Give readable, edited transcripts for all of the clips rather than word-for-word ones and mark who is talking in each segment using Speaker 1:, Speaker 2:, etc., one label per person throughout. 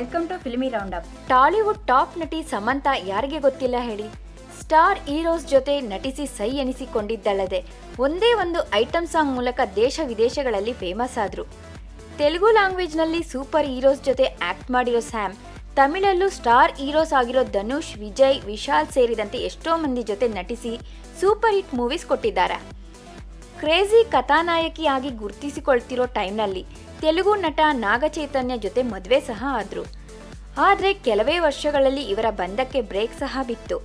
Speaker 1: Welcome to filmy round up.
Speaker 2: Tollywood top ನಟಿ ಸಮಂತಾ ಯಾರಿಗೆ ಗೊತ್ತಿಲ್ಲ ಹೇಳಿ. ಸ್ಟಾರ್ ಹೀರೋಸ್ ಜೊತೆ ನಟಿಸಿ ಸೈ ಎನಿಸಿಕೊಂಡಿದ್ದಲ್ಲದೆ ಒಂದೇ ಒಂದು ಐಟಮ್ ಸಾಂಗ್ ಮೂಲಕ ದೇಶ ವಿದೇಶಗಳಲ್ಲಿ ಫೇಮಸ್ ಆದ್ರು. ತೆಲುಗು ಲ್ಯಾಂಗ್ವೇಜ್ನಲ್ಲಿ ಸೂಪರ್ ಹೀರೋಸ್ ಜೊತೆ ಆಕ್ಟ್ ಮಾಡಿರೋ ಸ್ಯಾಮ್ ತಮಿಳಲ್ಲೂ ಸ್ಟಾರ್ ಹೀರೋಸ್ ಆಗಿರೋ ಧನುಷ್, ವಿಜಯ್, ವಿಶಾಲ್ ಸೇರಿದಂತೆ ಎಷ್ಟೋ ಮಂದಿ ಜೊತೆ ನಟಿಸಿ ಸೂಪರ್ ಹಿಟ್ ಮೂವೀಸ್ ಕೊಟ್ಟಿದ್ದಾರೆ. ಕ್ರೇಜಿ ಕಥಾನಾಯಕಿಯಾಗಿ ಗುರುತಿಸಿಕೊಳ್ತಿರೋ ಟೈಮ್ನಲ್ಲಿ ತೆಲುಗು ನಟ ನಾಗಚೈತನ್ಯ ಜೊತೆ ಮದುವೆ ಸಹ ಆದ್ರು. ಆದರೆ ಕೆಲವೇ ವರ್ಷಗಳಲ್ಲಿ ಇವರ ಬಂಧಕ್ಕೆ ಬ್ರೇಕ್ ಸಹ ಬಿತ್ತು.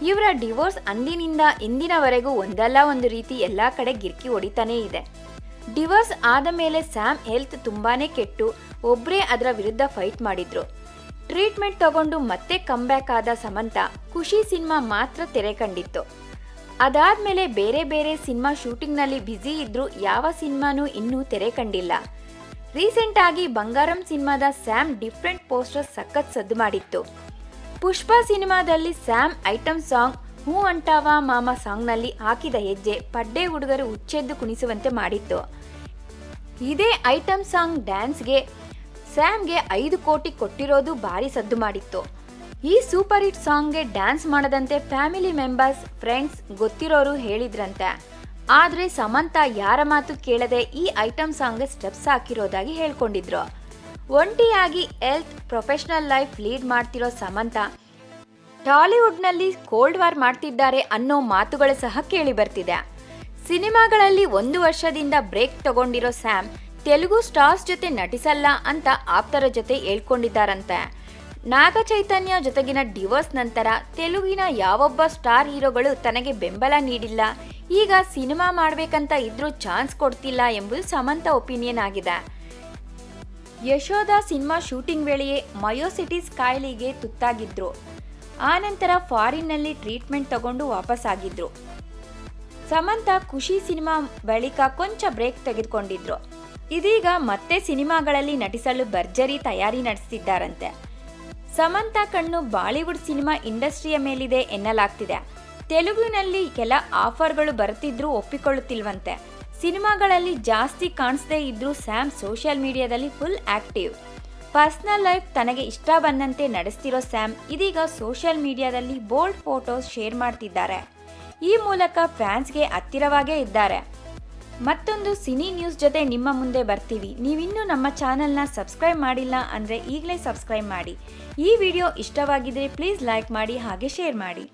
Speaker 2: ಇವರ ಡಿವೋರ್ಸ್ ಅಂದಿನಿಂದ ಇಂದಿನವರೆಗೂ ಒಂದಲ್ಲ ಒಂದು ರೀತಿ ಎಲ್ಲ ಕಡೆ ಗಿರ್ಕಿ ಹೊಡಿತಾನೇ ಇದೆ. ಡಿವೋರ್ಸ್ ಆದ ಮೇಲೆ ಸ್ಯಾಮ್ ಹೆಲ್ತ್ ತುಂಬಾನೇ ಕೆಟ್ಟು ಒಬ್ಬರೇ ಅದರ ವಿರುದ್ಧ ಫೈಟ್ ಮಾಡಿದ್ರು. ಟ್ರೀಟ್ಮೆಂಟ್ ತಗೊಂಡು ಮತ್ತೆ ಕಮ್ಬ್ಯಾಕ್ ಆದ ಸಮಂತಾ ಖುಷಿ ಸಿನಿಮಾ ಮಾತ್ರ ತೆರೆ ಕಂಡಿತ್ತು. ಅದಾದ್ಮೇಲೆ ಬೇರೆ ಬೇರೆ ಸಿನಿಮಾ ಶೂಟಿಂಗ್ನಲ್ಲಿ ಬ್ಯುಸಿ ಇದ್ರು. ಯಾವ ಸಿನಿಮಾನೂ ಇನ್ನೂ ತೆರೆ ಕಂಡಿಲ್ಲ. ರೀಸೆಂಟ್ ಆಗಿ ಬಂಗಾರಂ ಸಿನಿಮಾದ ಸ್ಯಾಮ್ ಡಿಫ್ರೆಂಟ್ ಪೋಸ್ಟರ್ ಸಖತ್ ಸದ್ದು ಮಾಡಿತ್ತು. ಪುಷ್ಪ ಸಿನಿಮಾದಲ್ಲಿ ಸ್ಯಾಮ್ ಐಟಮ್ ಸಾಂಗ್ ಹೂ ಅಂಟಾವಾ ಮಾಮ ಸಾಂಗ್ನಲ್ಲಿ ಹಾಕಿದ ಹೆಜ್ಜೆ ಪಡ್ಡೆ ಹುಡುಗರು ಹುಚ್ಚೆದ್ದು ಕುಣಿಸುವಂತೆ ಮಾಡಿತ್ತು. ಇದೇ ಐಟಮ್ ಸಾಂಗ್ ಡ್ಯಾನ್ಸ್ಗೆ ಸ್ಯಾಮ್ಗೆ 5 ಕೋಟಿ ಕೊಟ್ಟಿರೋದು ಭಾರಿ ಸದ್ದು ಮಾಡಿತ್ತು. ಈ ಸೂಪರ್ ಹಿಟ್ ಸಾಂಗ್ಗೆ ಡ್ಯಾನ್ಸ್ ಮಾಡದಂತೆ ಫ್ಯಾಮಿಲಿ ಮೆಂಬರ್ಸ್, ಫ್ರೆಂಡ್ಸ್, ಗೊತ್ತಿರೋರು ಹೇಳಿದ್ರಂತೆ. ಆದರೆ ಸಮಂತಾ ಯಾರ ಮಾತು ಕೇಳದೆ ಈ ಐಟಮ್ ಸಾಂಗ್ಗೆ ಸ್ಟೆಪ್ಸ್ ಹಾಕಿರೋದಾಗಿ ಹೇಳ್ಕೊಂಡಿದ್ರು. ಒಂಟಿಯಾಗಿ ಹೆಲ್ತ್, ಪ್ರೊಫೆಷನಲ್ ಲೈಫ್ ಲೀಡ್ ಮಾಡ್ತಿರೋ ಸಮಂತಾ ಟಾಲಿವುಡ್ನಲ್ಲಿ ಕೋಲ್ಡ್ ವಾರ್ ಮಾಡ್ತಿದ್ದಾರೆ ಅನ್ನೋ ಮಾತುಗಳು ಸಹ ಕೇಳಿ ಬರ್ತಿದೆ. ಸಿನಿಮಾಗಳಲ್ಲಿ 1 ವರ್ಷದಿಂದ ಬ್ರೇಕ್ ತಗೊಂಡಿರೋ ಸ್ಯಾಮ್ ತೆಲುಗು ಸ್ಟಾರ್ಸ್ ಜೊತೆ ನಟಿಸಲ್ಲ ಅಂತ ಆಪ್ತರ ಜೊತೆ ಹೇಳ್ಕೊಂಡಿದ್ದಾರಂತೆ. ನಾಗಚೈತನ್ಯ ಜೊತೆಗಿನ ಡಿವೋರ್ಸ್ ನಂತರ ತೆಲುಗಿನ ಯಾವೊಬ್ಬ ಸ್ಟಾರ್ ಹೀರೋಗಳು ತನಗೆ ಬೆಂಬಲ ನೀಡಿಲ್ಲ, ಈಗ ಸಿನಿಮಾ ಮಾಡ್ಬೇಕಂತ ಇದ್ರೂ ಚಾನ್ಸ್ ಕೊಡ್ತಿಲ್ಲ ಎಂಬುದು ಸಮಂತಾ ಒಪಿನಿಯನ್ ಆಗಿದೆ. ಯಶೋಧ ಸಿನಿಮಾ ಶೂಟಿಂಗ್ ವೇಳೆಯೇ ಮಯೋಸಿಟಿಸ್ ಕಾಯಿಲೆಗೆ ತುತ್ತಾಗಿದ್ರು. ಆನಂತರ ಫಾರಿನ್ನಲ್ಲಿ ಟ್ರೀಟ್ಮೆಂಟ್ ತಗೊಂಡು ವಾಪಸ್ ಆಗಿದ್ರು. ಸಮಂತಾ ಖುಷಿ ಸಿನಿಮಾ ಬಳಿಕ ಕೊಂಚ ಬ್ರೇಕ್ ತೆಗೆದುಕೊಂಡಿದ್ರು. ಇದೀಗ ಮತ್ತೆ ಸಿನಿಮಾಗಳಲ್ಲಿ ನಟಿಸಲು ಭರ್ಜರಿ ತಯಾರಿ ನಡೆಸುತ್ತಿದ್ದಾರಂತೆ. ಸಮಂತಾ ಕಣ್ಣು ಬಾಲಿವುಡ್ ಸಿನಿಮಾ ಇಂಡಸ್ಟ್ರಿಯ ಮೇಲಿದೆ ಎನ್ನಲಾಗ್ತಿದೆ. ತೆಲುಗಿನಲ್ಲಿ ಕೆಲ ಆಫರ್ಗಳು ಬರುತ್ತಿದ್ರೂ ಒಪ್ಪಿಕೊಳ್ಳುತ್ತಿಲ್ವಂತೆ. ಸಿನಿಮಾಗಳಲ್ಲಿ ಜಾಸ್ತಿ ಕಾಣಿಸದೇ ಇದ್ರೂ ಸ್ಯಾಮ್ ಸೋಷಿಯಲ್ ಮೀಡಿಯಾದಲ್ಲಿ ಫುಲ್ ಆಕ್ಟಿವ್. ಪರ್ಸನಲ್ ಲೈಫ್ ತನಗೆ ಇಷ್ಟ ಬಂದಂತೆ ನಡೆಸ್ತಿರೋ ಸ್ಯಾಮ್ ಇದೀಗ ಸೋಷಿಯಲ್ ಮೀಡಿಯಾದಲ್ಲಿ ಬೋಲ್ಡ್ ಫೋಟೋಸ್ ಶೇರ್ ಮಾಡ್ತಿದ್ದಾರೆ. ಈ ಮೂಲಕ ಫ್ಯಾನ್ಸ್ಗೆ ಹತ್ತಿರವಾಗೇ ಇದ್ದಾರೆ. ಮತ್ತೊಂದು ಸಿನಿ ನ್ಯೂಸ್ ಜೊತೆ ನಿಮ್ಮ ಮುಂದೆ ಬರ್ತೀವಿ. ನೀವಿನ್ನೂ ನಮ್ಮ ಚಾನೆಲ್ನ ಸಬ್ಸ್ಕ್ರೈಬ್ ಮಾಡಿಲ್ಲ ಅಂದರೆ ಈಗಲೇ ಸಬ್ಸ್ಕ್ರೈಬ್ ಮಾಡಿ. ಈ ವಿಡಿಯೋ ಇಷ್ಟವಾಗಿದ್ದರೆ ಪ್ಲೀಸ್ ಲೈಕ್ ಮಾಡಿ ಹಾಗೆ ಶೇರ್ ಮಾಡಿ.